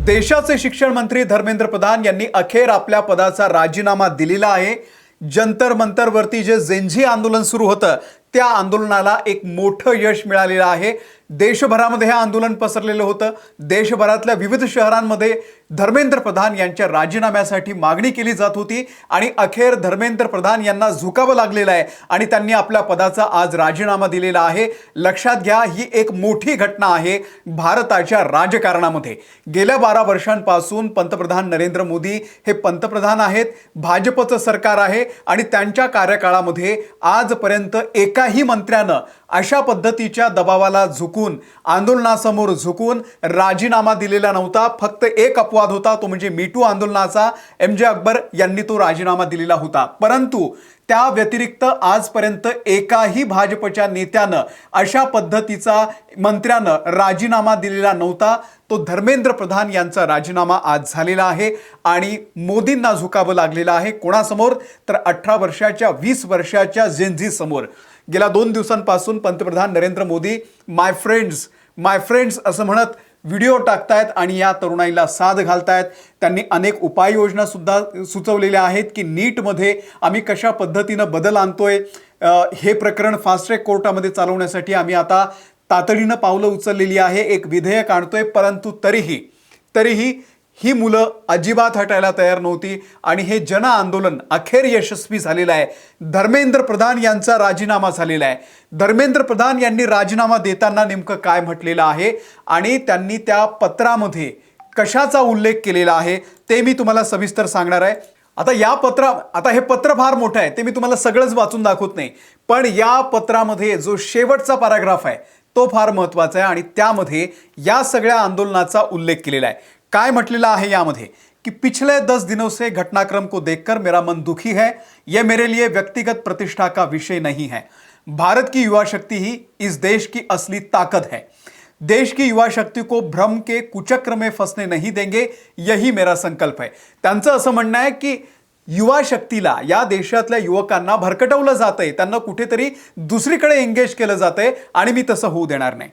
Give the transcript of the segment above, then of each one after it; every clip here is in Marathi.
देशाचे शिक्षण मंत्री धर्मेंद्र प्रधान यांनी अखेर आपल्या पदाचा राजीनामा दिलेला आहे। जंतर मंतरवरती जे जेनझी आंदोलन सुरू होतं त्या आंदोलनाला एक मोठं यश मिळालेलं आहे। देशभरामध्ये हे आंदोलन पसरलेलं होतं। देशभरातल्या विविध शहरांमध्ये धर्मेंद्र प्रधान यांच्या राजीनाम्यासाठी मागणी केली जात होती आणि अखेर धर्मेंद्र प्रधान यांना झुकावं लागलेलं आहे आणि त्यांनी आपल्या पदाचा आज राजीनामा दिलेला आहे। लक्षात घ्या, ही एक मोठी घटना आहे भारताच्या राजकारणामध्ये। गेल्या 12 वर्षांपासून पंतप्रधान नरेंद्र मोदी हे पंतप्रधान आहेत, भाजपचं सरकार आहे आणि त्यांच्या कार्यकाळामध्ये आजपर्यंत एकाही मंत्र्यानं अशा पद्धतीच्या दबावाला झुकून, आंदोलनासमोर झुकून राजीनामा दिलेला नव्हता। फक्त एक अपवाद होता, तो म्हणजे मीटू आंदोलनाचा। MJ अकबर यांनी तो राजीनामा दिलेला होता, परंतु त्या व्यतिरिक्त आजपर्यंत एकाही भाजपच्या नेत्यानं अशा पद्धतीचा मंत्र्यानं राजीनामा दिलेला नव्हता। तो धर्मेंद्र प्रधान यांचा राजीनामा आज झालेला आहे आणि मोदींना झुकावं लागलेलं आहे। कोणासमोर? तर 18 वर्षाच्या 20 वर्षाच्या जेनझी समोर। गेल्या 2 दिवसांपासून पंतप्रधान नरेंद्र मोदी माय फ्रेंड्स असं म्हणत व्हिडिओ टाकतायत आणि या तरुणाईला साथ घालतायत। त्यांनी अनेक उपाययोजना सुद्धा सुचवलेल्या आहेत की नीटमध्ये आम्ही कशा पद्धतीनं बदल आणतोय, हे प्रकरण फास्ट ट्रॅक कोर्टामध्ये चालवण्यासाठी आम्ही आता तातडीनं पावलं उचललेली आहे, एक विधेयक आणतोय। परंतु तरीही ही मुलं अजिबात हटायला तयार नव्हती आणि हे जन आंदोलन अखेर यशस्वी झालेलं आहे। धर्मेंद्र प्रधान यांचा राजीनामा झालेला आहे। धर्मेंद्र प्रधान यांनी राजीनामा देताना नेमकं काय म्हटलेलं आहे आणि त्यांनी त्या पत्रामध्ये कशाचा उल्लेख केलेला आहे ते मी तुम्हाला सविस्तर सांगणार आहे। आता हे पत्र फार मोठं आहे, ते मी तुम्हाला सगळंच वाचून दाखवत नाही, पण या पत्रामध्ये जो शेवटचा पॅराग्राफ आहे तो फार महत्त्वाचा आहे आणि त्यामध्ये या सगळ्या आंदोलनाचा उल्लेख केलेला आहे। काय म्हटलेलं आहे यामध्ये कि पिछले 10 दिनों से घटनाक्रम को देखकर मेरा मन दुखी है। यह मेरे लिए व्यक्तिगत प्रतिष्ठा का विषय नहीं है। भारत की युवा शक्ति ही इस देश की असली ताकत है। देश की युवा शक्ति को भ्रम के कुचक्र में फंसने नहीं देंगे, यही मेरा संकल्प है। त्यांचं असं म्हणणं आहे की युवा शक्तीला, या देशातल्या युवकांना भरकटवलं जातंय, त्यांना कुठेतरी दुसरीकडे एंगेज केलं जातंय आणि मी तसं होऊ देणार नाही।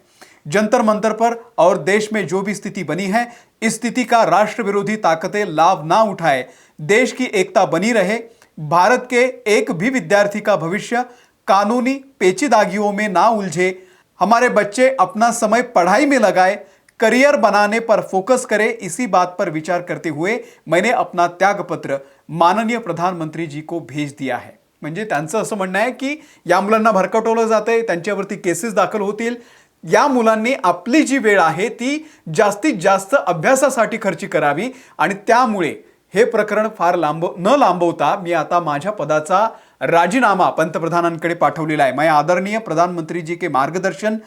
जंतर मंतर पर और देश में जो भी स्थिति बनी है, इस स्थिति का राष्ट्र विरोधी ताकतें लाभ ना उठाए, देश की एकता बनी रहे। भारत के एक भी विद्यार्थी का भविष्य कानूनी पेचीदगियों में ना उलझे। हमारे बच्चे अपना समय पढ़ाई में लगाए, करियर बनाने पर फोकस करें। इसी बात पर विचार करते हुए मैंने अपना त्यागपत्र माननीय प्रधानमंत्री जी को भेज दिया है। म्हणजे त्यांचं असं म्हणणं आहे की या मुलांना भरकटवलं जातंय, त्यांच्यावरती केसेस दाखल होतील। या मुलांनी आपली जी वेळ आहे ती जास्तीत जास्त अभ्यासासाठी खर्च करावी आणि त्यामुळे हे प्रकरण फार न लांबवता मी आता माझ्या पदाचा राजीनामा पंतप्रधानांकडे पाठवलेला है। मैं आदरणीय प्रधानमंत्री जी के मार्गदर्शन,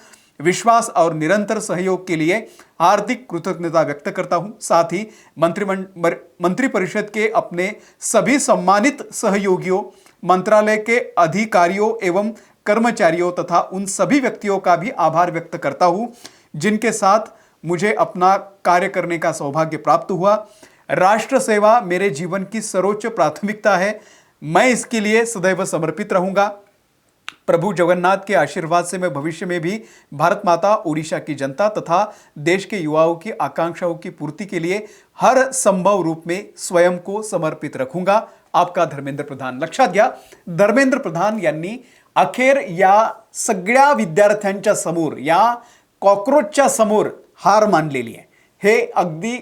विश्वास और निरंतर सहयोग के लिए हार्दिक कृतज्ञता व्यक्त करता हूं। साथ ही मंत्रिपरिषद के अपने सभी सम्मानित सहयोगियों, मंत्रालय के अधिकारियों एवं कर्मचारियों तथा उन सभी व्यक्तियों का भी आभार व्यक्त करता हूं जिनके साथ मुझे अपना कार्य करने का सौभाग्य प्राप्त हुआ। राष्ट्र सेवा मेरे जीवन की सर्वोच्च प्राथमिकता है। मैं इसके लिए सदैव समर्पित रहूंगा। प्रभु जगन्नाथ के आशीर्वाद से मैं भविष्य में भी भारत माता, ओडिशा की जनता तथा देश के युवाओं की आकांक्षाओं की पूर्ति के लिए हर संभव रूप में स्वयं को समर्पित रखूंगा। आपका धर्मेंद्र प्रधान। लक्षात घ्या, धर्मेंद्र प्रधान यांनी अखेर या सगळ्या विद्यार्थ्यांच्या समोर, या कॉकरोचच्या समोर हार मानलेली आहे। हे अगदी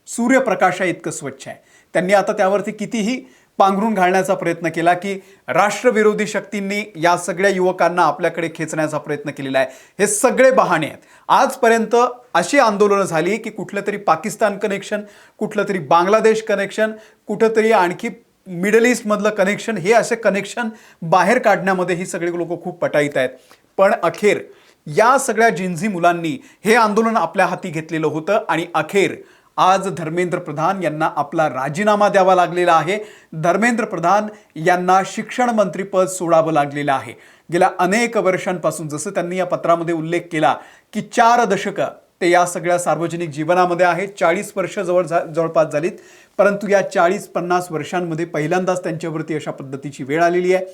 सूर्यप्रकाशा इतकं स्वच्छ आहे। त्यांनी आता त्यावरती कितीही पांघरून घालण्याचा प्रयत्न केला की राष्ट्रविरोधी शक्तींनी या सगळ्या युवकांना आपल्याकडे खेचण्याचा प्रयत्न केलेला आहे। हे सगळे बहाणे आहेत। आजपर्यंत अशी आंदोलनं झाली की कुठलं तरी पाकिस्तान कनेक्शन, कुठलं तरी बांगलादेश कनेक्शन, कुठंतरी आणखी मिडल ईस्ट मधलं कनेक्शन, हे असे कनेक्शन बाहेर काढण्यामध्ये ही सगळे लोक खूप पटाईत आहेत। पण अखेर या सगळ्या जिन्झी मुलांनी हे आंदोलन आपल्या हाती घेतलेलं होतं आणि अखेर आज धर्मेंद्र प्रधान यांना आपला राजीनामा द्यावा लागलेला आहे। धर्मेंद्र प्रधान यांना शिक्षण मंत्रीपद सोडावं लागलेलं आहे। गेल्या अनेक वर्षांपासून, जसं त्यांनी या पत्रामध्ये उल्लेख केला की 4 दशकं ते या सगळ्या सार्वजनिक जीवनामध्ये आहेत, 40 वर्ष जवळपास झालीत, परंतु या 40-50 वर्षांमध्ये पहिल्यांदाच त्यांच्यावरती अशा पद्धतीची वेळ आलेली आहे।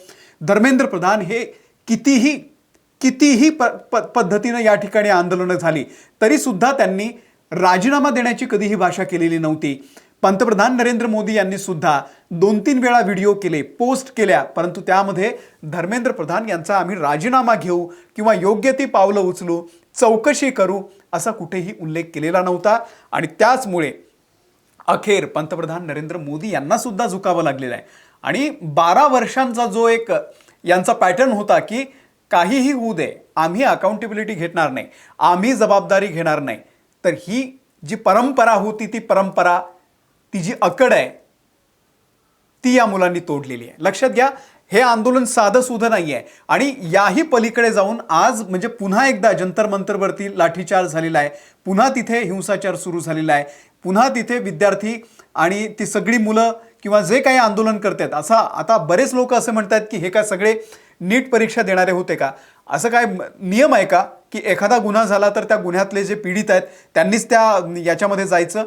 धर्मेंद्र प्रधान हे कितीही पद्धतीने या ठिकाणी आंदोलनं झाली तरी सुद्धा त्यांनी राजीनामा देण्याची कधीही भाषा केलेली नव्हती. पंतप्रधान नरेंद्र मोदी यांनी सुद्धा 2-3 वेळा व्हिडिओ केले, पोस्ट केल्या, परंतु त्यामध्ये धर्मेंद्र प्रधान यांचा आम्ही राजीनामा घेऊ किंवा योग्य ती पावलं उचलू, चौकशी करू असा कुठेही उल्लेख केलेला नव्हता. आणि त्याचमुळे अखेर पंतप्रधान नरेंद्र मोदी यांना सुद्धा झुकावं लागलेलं आहे. आणि 12 वर्षांचा जो एक यांचा पॅटर्न होता की काहीही होऊ दे, आम्ही अकाउंटेबिलिटी घेणार नाही, आम्ही जबाबदारी घेणार नाही, तर ही जी परंपरा होती ती परंपरा, ती जी अकड आहे ती या मुलांनी तोडलेली आहे. लक्षात घ्या, हे आंदोलन साधं सुधं नाही आहे. आणि याही पलीकडे जाऊन आज म्हणजे पुन्हा एकदा जंतर मंतरवरती लाठीचार्ज झालेला आहे, पुन्हा तिथे हिंसाचार सुरू झालेला आहे, पुन्हा तिथे विद्यार्थी आणि ती सगळी मुलं किंवा जे काही आंदोलन करतात, असा आता बरेच लोक असं म्हणतात की हे काय सगळे नीट परीक्षा देणारे होते का? असं काय नियम आहे का की एखादा गुन्हा झाला तर त्या गुन्ह्यातले जे पीडित आहेत त्यांनीच त्या याच्यामध्ये जायचं?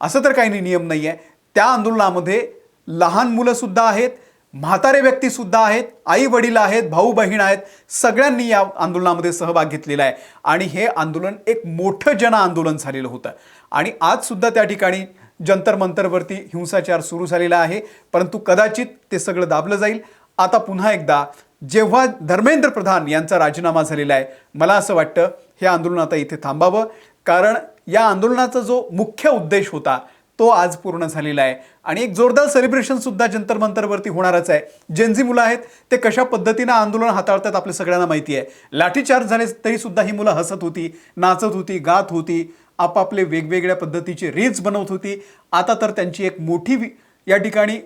असं तर काही नियम नाही आहे. त्या आंदोलनामध्ये लहान मुलं सुद्धा आहेत, म्हातारे व्यक्ती सुद्धा आहेत, आई वडील आहेत, भाऊ बहीण आहेत, सगळ्यांनी या आंदोलनामध्ये सहभाग घेतलेला आहे. आणि हे आंदोलन एक मोठं जन आंदोलन झालेलं होतं. आणि आज सुद्धा त्या ठिकाणी जंतर मंतरवरती हिंसाचार सुरू झालेला आहे, परंतु कदाचित ते सगळं दाबलं जाईल. आता पुन्हा एकदा जेव्हा धर्मेंद्र प्रधान यांचा राजीनामा झालेला आहे, मला असं वाटतं हे आंदोलन आता इथे थांबावं, कारण या आंदोलनाचा जो मुख्य उद्देश होता तो आज पूर्ण झालेला आहे. आणि एक जोरदार सेलिब्रेशन सुद्धा जंतर मंतरवरती होणारच आहे. जेनझी मुलं आहेत, ते कशा पद्धतीनं आंदोलन हाताळतात आपल्या सगळ्यांना माहिती आहे. लाठीचार्ज झाले तरी सुद्धा ही मुलं हसत होती, नाचत होती, गात होती, आपापले वेगवेगळ्या पद्धतीचे रील्स बनवत होती. आता तर त्यांची एक मोठी या ठिकाणी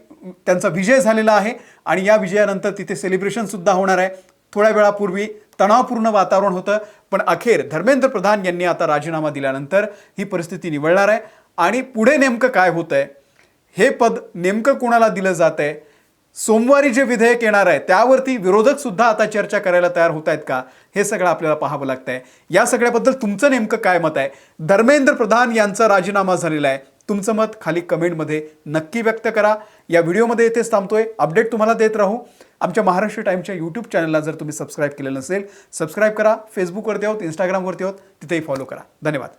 त्यांचा विजय झालेला आहे आणि या विजयानंतर तिथे सेलिब्रेशन सुद्धा होणार आहे. थोड्या वेळापूर्वी तणावपूर्ण वातावरण होतं, पण अखेर धर्मेंद्र प्रधान यांनी आता राजीनामा दिल्यानंतर ही परिस्थिती निवळणार आहे. आणि पुढे नेमकं काय होतंय, हे पद नेमकं कोणाला दिलं जात आहे, सोमवारी जे विधेयक येणार आहे त्यावरती विरोधक सुद्धा आता चर्चा करायला तयार होत आहेत का, हे सगळं आपल्याला पाहावं लागतंय. या सगळ्याबद्दल तुमचं नेमकं काय मत आहे? धर्मेंद्र प्रधान यांचा राजीनामा झालेला आहे, तुमचं मत खाली कमेंटमध्ये नक्की व्यक्त करा. या व्हिडिओमध्ये इथेच थांबतोय. अपडेट तुम्हाला देत राहू. आमच्या महाराष्ट्र टाइम्सच्या यूट्यूब चॅनलला जर तुम्ही सबस्क्राईब केलेलं नसेल, सबस्क्राईब करा. फेसबुकवरती आहोत, इंस्टाग्रामवरती आहोत, तिथेही फॉलो करा. धन्यवाद.